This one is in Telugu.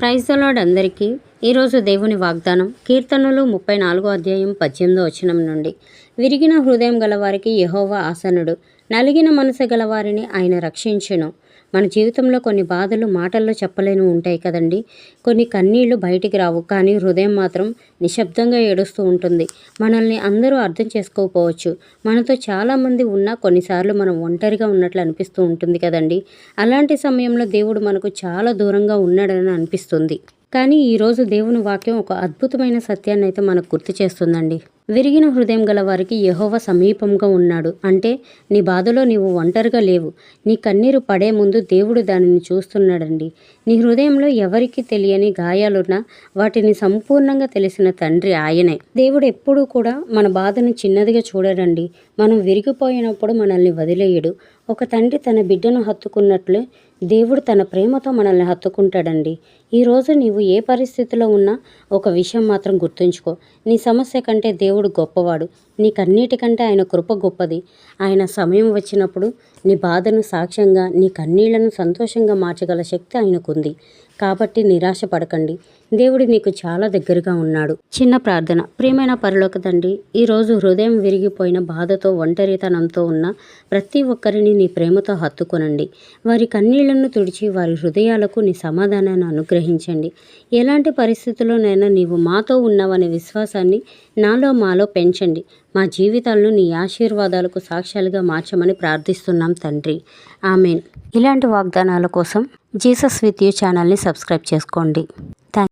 ప్రైజ్ ది లార్డ్ అందరికీ. ఈరోజు దేవుని వాగ్దానం కీర్తనలు 34 అధ్యాయం 18 వచనం నుండి. విరిగిన హృదయం గలవారికి యెహోవా ఆసనుడు, నలిగిన మనసు గలవారిని ఆయన రక్షించును. మన జీవితంలో కొన్ని బాధలు మాటల్లో చెప్పలేని ఉంటాయి కదండి. కొన్ని కన్నీళ్లు బయటికి రావు, కానీ హృదయం మాత్రం నిశ్శబ్దంగా ఏడుస్తూ ఉంటుంది. మనల్ని అందరూ అర్థం చేసుకోకపోవచ్చు, మనతో చాలామంది ఉన్నా కొన్నిసార్లు మనం ఒంటరిగా ఉన్నట్లు అనిపిస్తూ ఉంటుంది కదండి. అలాంటి సమయంలో దేవుడు మనకు చాలా దూరంగా ఉన్నాడని అనిపిస్తుంది. కానీ ఈరోజు దేవుని వాక్యం ఒక అద్భుతమైన సత్యాన్ని అయితే మనకు గుర్తు చేస్తుందండి. విరిగిన హృదయం గల వారికి యెహోవా సమీపంగా ఉన్నాడు. అంటే నీ బాధలో నీవు ఒంటరిగా లేవు. నీ కన్నీరు పడే ముందు దేవుడు దానిని చూస్తున్నాడండి. నీ హృదయంలో ఎవరికి తెలియని గాయాలున్నా వాటిని సంపూర్ణంగా తెలిసిన తండ్రి ఆయనే. దేవుడు ఎప్పుడూ కూడా మన బాధను చిన్నదిగా చూడడండి. మనం విరిగిపోయినప్పుడు మనల్ని వదిలేయడు. ఒక తండ్రి తన బిడ్డను హత్తుకున్నట్లు దేవుడు తన ప్రేమతో మనల్ని హత్తుకుంటాడండి. ఈరోజు నీవు ఏ పరిస్థితిలో ఉన్నా ఒక విషయం మాత్రం గుర్తుంచుకో, నీ సమస్య కంటే దేవుడు గొప్పవాడు. నీ కన్నీటికంటే ఆయన కృప గొప్పది. ఆయన సమయం వచ్చినప్పుడు నీ బాధను సాక్ష్యంగా, నీ కన్నీళ్లను సంతోషంగా మార్చగల శక్తి ఆయనకుంది. కాబట్టి నిరాశ పడకండి, దేవుడు నీకు చాలా దగ్గరగా ఉన్నాడు. చిన్న ప్రార్థన. ప్రియమైన పరలోక తండ్రి, ఈరోజు హృదయం విరిగిపోయిన బాధతో, ఒంటరితనంతో ఉన్న ప్రతి ఒక్కరిని నీ ప్రేమతో హత్తుకొనండి. వారి కన్నీళ్లను తుడిచి వారి హృదయాలకు నీ సమాధానాన్ని అనుగ్రహించండి. ఎలాంటి పరిస్థితుల్లోనైనా నీవు మాతో ఉన్నావనే విశ్వాసాన్ని మాలో పెంచండి. మా జీవితాలను నీ ఆశీర్వాదాలకు సాక్ష్యాలుగా మార్చమని ప్రార్థిస్తున్నాం తండ్రి. ఆమెన్. ఇలాంటి వాగ్దానాల కోసం జీసస్ విత్ యూ ఛానల్ని సబ్స్క్రైబ్ చేసుకోండి.